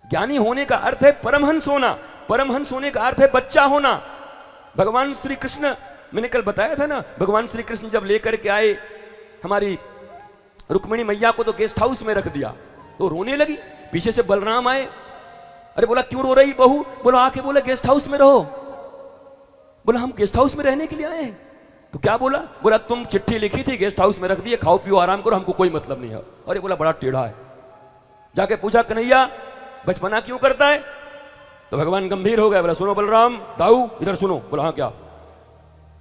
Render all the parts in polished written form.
ज्ञानी होने का अर्थ है परमहंस होना, परमहंस होने का अर्थ है बच्चा होना। भगवान श्री कृष्ण, मैंने कल बताया था ना, भगवान श्री कृष्ण जब लेकर के आए हमारी रुक्मिणी मैया को तो गेस्ट हाउस में रख दिया, तो रोने लगी। पीछे से बलराम आए, अरे बोला क्यों रो रही बहू? बोला आके बोला गेस्ट हाउस में रहो। बोला हम गेस्ट हाउस में रहने के लिए आए हैं। तो क्या बोला? बोला तुम चिट्ठी लिखी थी, गेस्ट हाउस में रख दिए, खाओ पियो आराम करो, हमको कोई मतलब नहीं है। अरे बोला बड़ा टेढ़ा है। जाके पूछा कन्हैया बचपना क्यों करता है? तो भगवान गंभीर हो गए, बोला सुनो बलराम, दाऊ इधर सुनो। बोला हाँ क्या?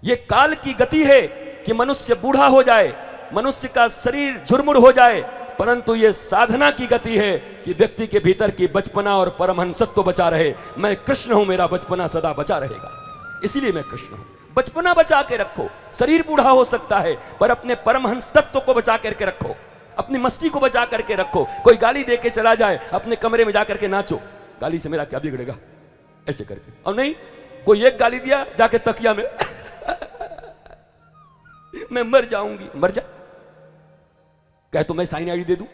ये काल की गति है कि मनुष्य बूढ़ा हो जाए, मनुष्य का शरीर झुरमुर हो जाए, परंतु ये साधना की गति है कि व्यक्ति के भीतर की बचपना और परमहंसत्व बचा रहे। मैं कृष्ण हूं, मेरा बचपना सदा बचा रहेगा, इसीलिए मैं कृष्ण हूं। बचपना बचा के रखो। शरीर बूढ़ा हो सकता है पर अपने परमहंस तत्व को बचा करके रखो, अपनी मस्ती को बचा करके रखो। कोई गाली दे के चला जाए, अपने कमरे में जाकर के नाचो, गाली से मेरा क्या बिगड़ेगा, ऐसे करके। और नहीं, कोई एक गाली दिया, जाके तकिया में मैं मर जाऊंगी, मर जा। कह तो मैं साइनाइड दे दूं,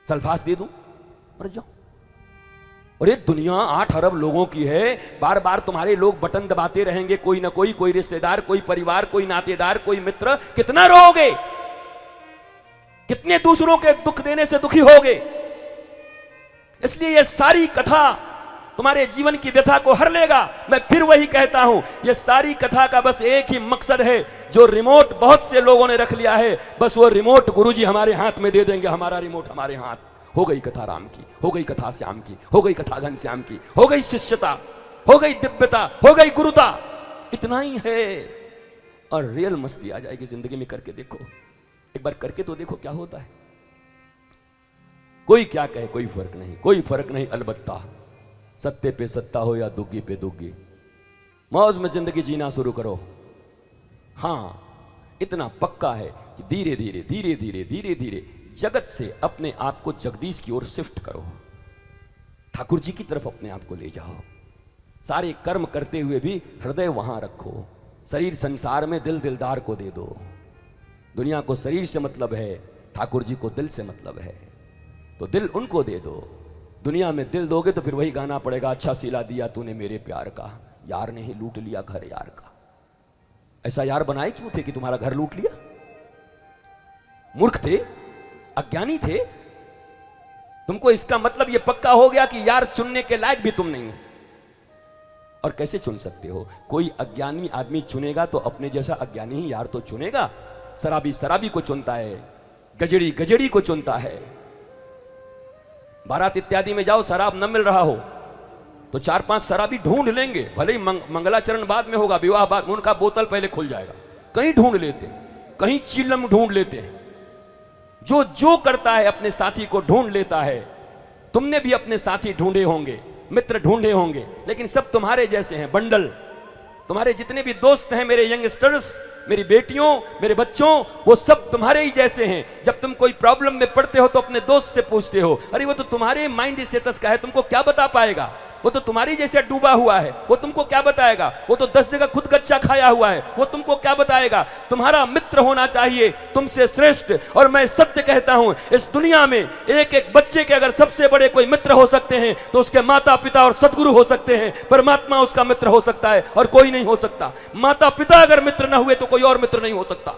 सल्फास दे दूं, मर जाओ। और ये दुनिया 8 अरब लोगों की है, बार बार तुम्हारे लोग बटन दबाते रहेंगे, कोई ना कोई रिश्तेदार, कोई परिवार, कोई नातेदार, कोई मित्र। कितना रोओगे, कितने दूसरों के दुख देने से दुखी होगे। इसलिए ये सारी कथा तुम्हारे जीवन की व्यथा को हर लेगा। मैं फिर वही कहता हूं, ये सारी कथा का बस एक ही मकसद है, जो रिमोट बहुत से लोगों ने रख लिया है, बस वो रिमोट गुरुजी हमारे हाथ में दे देंगे, हमारा रिमोट हमारे हाथ। हो गई कथा राम की, हो गई कथा श्याम की, हो गई कथा घनश्याम की, हो गई शिष्यता, हो गई दिव्यता, हो गई गुरुता, इतना ही है। और रियल मस्ती आ जाएगी जिंदगी में। करके देखो, एक बार करके तो देखो क्या होता है। कोई क्या कहे कोई फर्क नहीं, कोई फर्क नहीं। अलबत्ता सत्ते पे सत्ता हो या दुग्गी पे दुग्गी, मौज में जिंदगी जीना शुरू करो। हां, इतना पक्का है कि धीरे धीरे धीरे धीरे धीरे धीरे जगत से अपने आप को जगदीश की ओर शिफ्ट करो, ठाकुर जी की तरफ अपने आप को ले जाओ। सारे कर्म करते हुए भी हृदय वहां रखो। शरीर संसार में, दिल दिलदार को दे दो। दुनिया को शरीर से मतलब है, ठाकुर जी को दिल से मतलब है, तो दिल उनको दे दो। दुनिया में दिल दोगे तो फिर वही गाना पड़ेगा, अच्छा सिला दिया तूने मेरे प्यार का, यार ने ही लूट लिया घर यार का। ऐसा यार बनाए क्यों थे कि तुम्हारा घर लूट लिया? मूर्ख थे, अज्ञानी थे। तुमको इसका मतलब यह पक्का हो गया कि यार चुनने के लायक भी तुम नहीं हो। और कैसे चुन सकते हो? कोई अज्ञानी आदमी चुनेगा तो अपने जैसा अज्ञानी ही यार तो चुनेगा। शराबी शराबी को चुनता है, गजड़ी गजड़ी को चुनता है। बारात इत्यादि में जाओ, शराब न मिल रहा हो तो 4-5 शराबी ढूंढ लेंगे, भले ही मंगलाचरण बाद में होगा, विवाह बाद में, उनका बोतल पहले खुल जाएगा। कहीं ढूंढ लेते हैं, कहीं चिलम ढूंढ लेते हैं। जो जो करता है अपने साथी को ढूंढ लेता है। तुमने भी अपने साथी ढूंढे होंगे, मित्र ढूंढे होंगे, लेकिन सब तुम्हारे जैसे हैं, बंडल। तुम्हारे जितने भी दोस्त हैं, मेरे यंगस्टर्स, मेरी बेटियों, मेरे बच्चों, वो सब तुम्हारे ही जैसे हैं। जब तुम कोई प्रॉब्लम में पड़ते हो तो अपने दोस्त से पूछते हो, अरे वो तो तुम्हारे माइंड स्टेटस का है, तुमको क्या बता पाएगा? वो तो तुम्हारी जैसे डूबा हुआ है, वो तुमको क्या बताएगा? वो तो 10 जगह खुद कच्चा खाया हुआ है, वो तुमको क्या बताएगा? तुम्हारा मित्र होना चाहिए तुमसे श्रेष्ठ। और मैं सत्य कहता हूं, इस दुनिया में एक एक बच्चे के अगर सबसे बड़े कोई मित्र हो सकते हैं तो उसके माता पिता और सदगुरु हो सकते हैं। परमात्मा उसका मित्र हो सकता है और कोई नहीं हो सकता। माता पिता अगर मित्र न हुए तो कोई और मित्र नहीं हो सकता।